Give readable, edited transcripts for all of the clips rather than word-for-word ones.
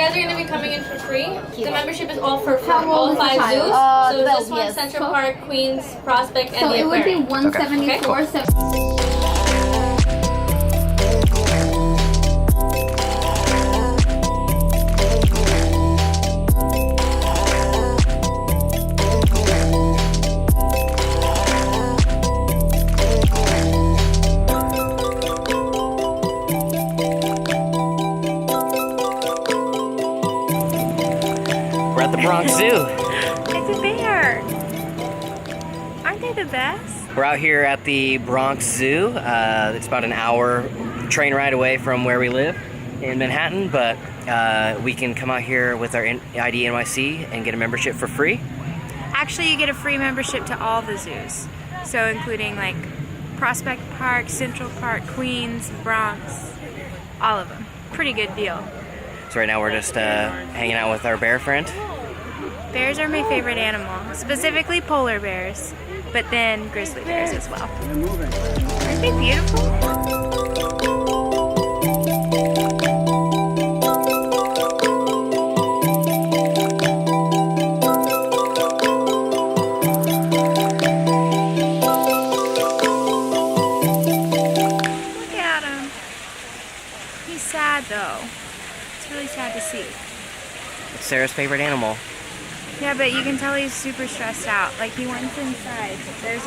guys are going to be coming in for free. The membership is all for all old is the 5 zoos. child? So this one, Yes. Central Park, Queens, Prospect, and So the it would be Aquarium. 174. Okay. We're at the Bronx Zoo. It's a bear. Aren't they the best? We're out here at the Bronx Zoo. It's about an hour train ride away from where we live in Manhattan, but we can come out here with our ID NYC and get a membership for free. Actually, you get a free membership to all the zoos. So including like Prospect Park, Central Park, Queens, Bronx, all of them. Pretty good deal. So right now we're just hanging out with our bear friend. Bears are my favorite animal, specifically polar bears, but then grizzly bears as well. Aren't they beautiful? Look at him. He's sad though. It's really sad to see. It's Sarah's favorite animal. Yeah, but you can tell he's super stressed out. Like he went inside. There's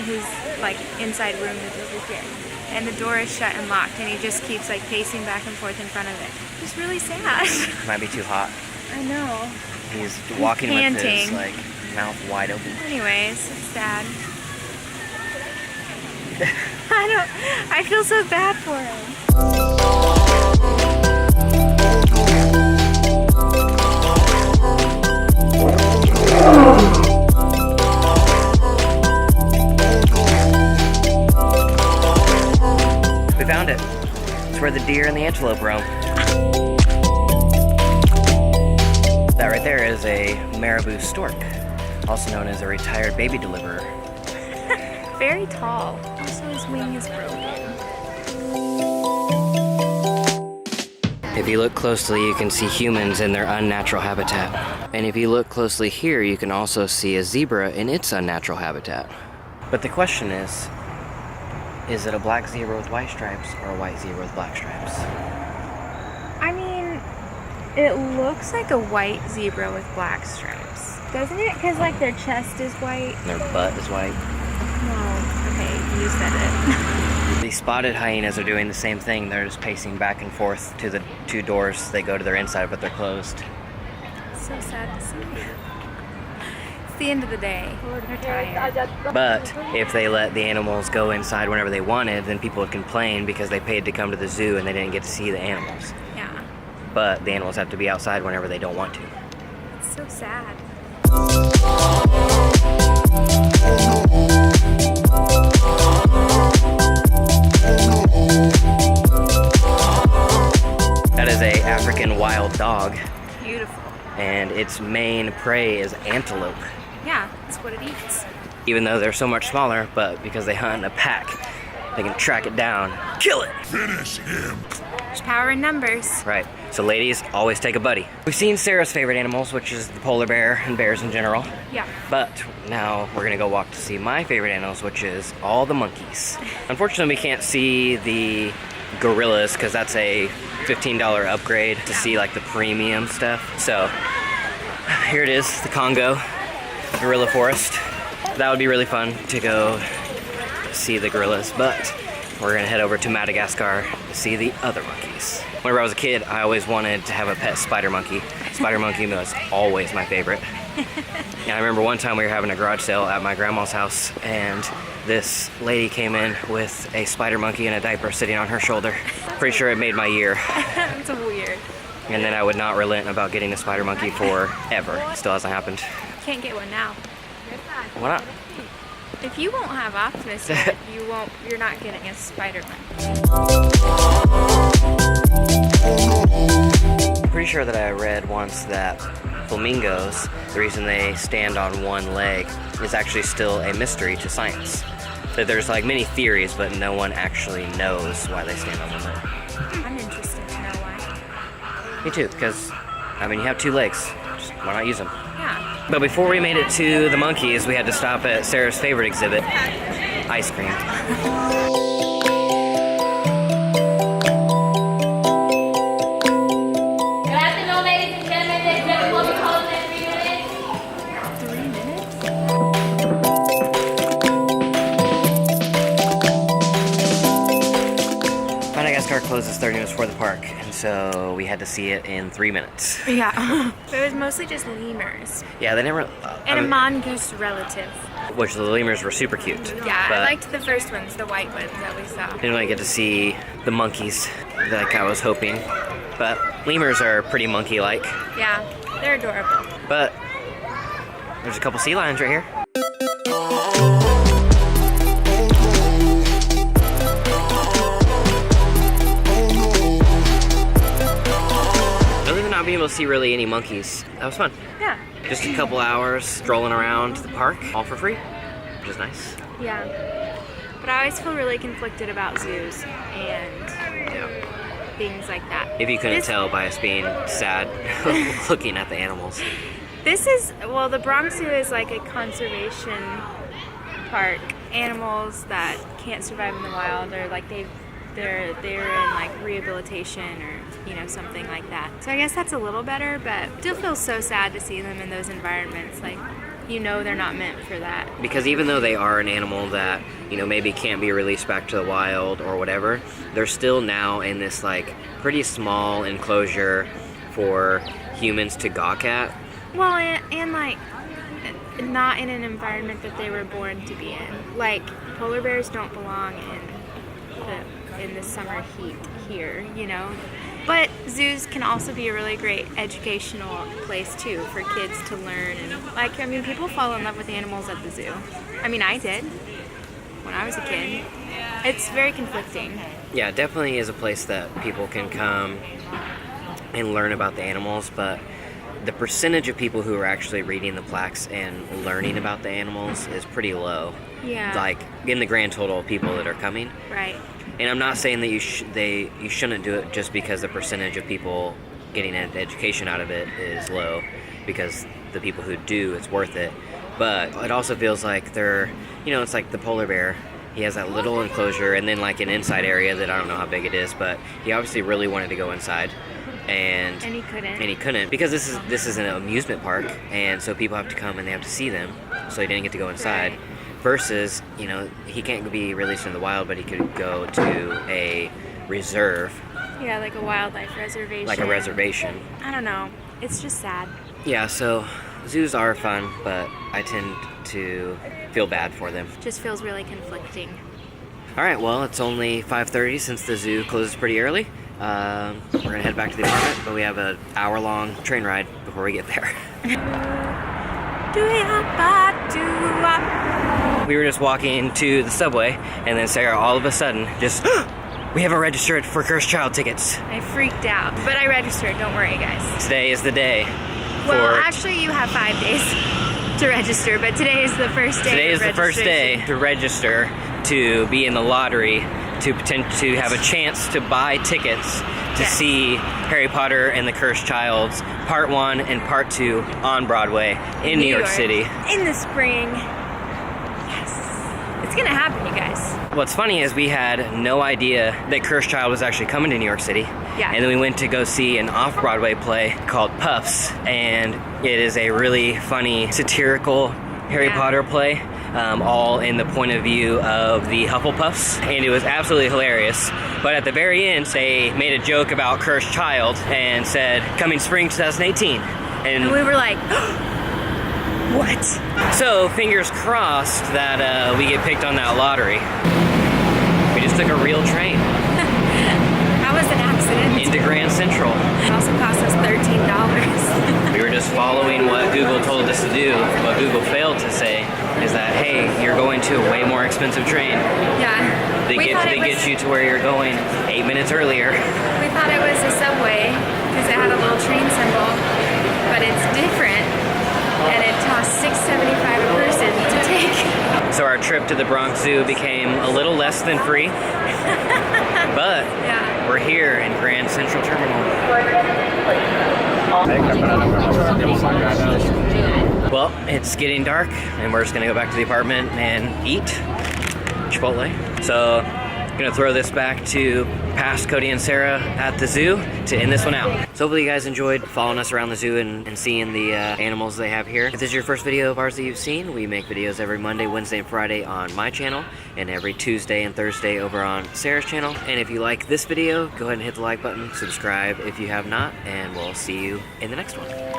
his like inside room is over here, and the door is shut and locked, and he just keeps like pacing back and forth in front of it. It's really sad. Might be too hot. I know. He's walking with his panting. like mouth wide open. Anyways, it's sad. I feel so bad for him. We found it. It's where the deer and the antelope roam. That right there is a marabou stork, also known as a retired baby deliverer. Very tall. Also, his wing is broken. If you look closely, you can see humans in their unnatural habitat. And if you look closely here, you can also see a zebra in its unnatural habitat. But the question is it a black zebra with white stripes or a white zebra with black stripes? I mean, it looks like a white zebra with black stripes, doesn't it? Because like their chest is white. Their butt is white. No. Okay, you said it. The spotted hyenas are doing the same thing. They're just pacing back and forth to the 2 doors. They go to their inside, but they're closed. It's so sad to see. It's the end of the day. They're tired. But if they let the animals go inside whenever they wanted, then people would complain because they paid to come to the zoo and they didn't get to see the animals. Yeah. But the animals have to be outside whenever they don't want to. It's so sad. That is a African wild dog, Beautiful. and its main prey is antelope. Yeah, that's what it eats. Even though they're so much smaller, but because they hunt in a pack, they can track it down, kill it. Finish him. There's power in numbers. Right, so ladies, always take a buddy. We've seen Sarah's favorite animals, which is the polar bear and bears in general. Yeah. But now we're gonna go walk to see my favorite animals, which is all the monkeys. Unfortunately, we can't see the gorillas because that's a $15 upgrade to see like the premium stuff. So here it is, the Congo gorilla forest. That would be really fun to go see the gorillas, but we're gonna head over to Madagascar to see the other monkeys. Whenever I was a kid, I always wanted to have a pet spider monkey. Spider monkey was always my favorite. And I remember one time we were having a garage sale at my grandma's house, and this lady came in with a spider monkey in a diaper sitting on her shoulder. Pretty sure it made my year. That's weird. And then I would not relent about getting a spider monkey forever. Still hasn't happened. Can't get one now. Why not? If you won't have Optimus, you're not getting a Spider-Man. I'm pretty sure that I read once that flamingos, the reason they stand on one leg is actually still a mystery to science. That there's like many theories, but no one actually knows why they stand on one leg. I'm interested to know why. Me too, because I mean, you have 2 legs. Just, why not use them? Yeah. But before we made it to the monkeys, we had to stop at Sarah's favorite exhibit, ice cream. Good afternoon, ladies and gentlemen. The exhibit will be closing in 3 minutes. Madagascar closes 30 minutes before the park, and so we had to see it in 3 minutes. Yeah. It was mostly just lemurs. Yeah, they never... And a mongoose relative. Which the lemurs were super cute. Yeah, but I liked the first ones, the white ones that we saw. didn't really get to see the monkeys like I was hoping. But lemurs are pretty monkey-like. Yeah, they're adorable. But there's a couple sea lions right here. Other than not being able to see really any monkeys, that was fun. Yeah. Just a couple hours strolling around the park, all for free, which is nice. Yeah. But I always feel really conflicted about zoos and things like that. If you couldn't tell by us being sad looking at the animals. This is, well, the Bronx Zoo is like a conservation park. Animals that can't survive in the wild, or like they're in like rehabilitation or something like that. So I guess that's a little better, but it still feels so sad to see them in those environments. Like, they're not meant for that. Because even though they are an animal that maybe can't be released back to the wild or whatever, they're still now in this like pretty small enclosure for humans to gawk at. Well, and like not in an environment that they were born to be in. Like, polar bears don't belong in the summer heat here, But zoos can also be a really great educational place too for kids to learn, and people fall in love with animals at the zoo. I did when I was a kid. It's very conflicting. Yeah, it definitely is a place that people can come and learn about the animals, but the percentage of people who are actually reading the plaques and learning about the animals is pretty low. Yeah. Like, in the grand total of people that are coming. Right. And I'm not saying that you shouldn't do it just because the percentage of people getting an education out of it is low, because the people who do, it's worth it. But it also feels like it's like the polar bear. He has that little enclosure and then like an inside area that I don't know how big it is, but he obviously really wanted to go inside. And he couldn't. And he couldn't because this is an amusement park, and so people have to come and they have to see them. So he didn't get to go inside. Right. Versus, he can't be released in the wild, but he could go to a reserve. Yeah, like a wildlife reservation. Like a reservation. I don't know. It's just sad. Yeah, so zoos are fun, but I tend to feel bad for them. Just feels really conflicting. All right, well, it's only 5:30 since the zoo closes pretty early. We're going to head back to the apartment, but we have an hour-long train ride before we get there. We were just walking to the subway, and then Sarah all of a sudden just, we haven't registered for Cursed Child tickets. I freaked out, but I registered, don't worry guys. Today is the day. Well, actually you have 5 days to register, but today is the first day. Today is the first day to register to be in the lottery to have a chance to buy tickets to see Harry Potter and the Cursed Childs Part 1 and Part 2 on Broadway in New York City. In the spring. Yes. It's gonna happen, you guys. What's funny is we had no idea that Cursed Child was actually coming to New York City. Yeah. And then we went to go see an off-Broadway play called Puffs, and it is a really funny, satirical Harry Potter play. All in the point of view of the Hufflepuffs, and it was absolutely hilarious. But at the very end, they made a joke about Cursed Child and said, coming spring 2018. And we were like, what? So, fingers crossed that we get picked on that lottery. We just took a real train. That was an accident. Into Grand Central. It also cost us $13. We were just following what Google told us to do. What Google failed to say is that, hey, you're going to a way more expensive train. Yeah. They get you to where you're going 8 minutes earlier. We thought it was a subway because it had a little train symbol, but it's different, and it costs $6.75 a person to take. So our trip to the Bronx Zoo became a little less than free, but we're here in Grand Central Terminal. Well, it's getting dark, and we're just gonna go back to the apartment and eat Chipotle. So, I'm gonna throw this back to past Cody and Sarah at the zoo to end this one out. So hopefully you guys enjoyed following us around the zoo and seeing the animals they have here. If this is your first video of ours that you've seen, we make videos every Monday, Wednesday, and Friday on my channel, and every Tuesday and Thursday over on Sarah's channel. And if you like this video, go ahead and hit the like button, subscribe if you have not, and we'll see you in the next one.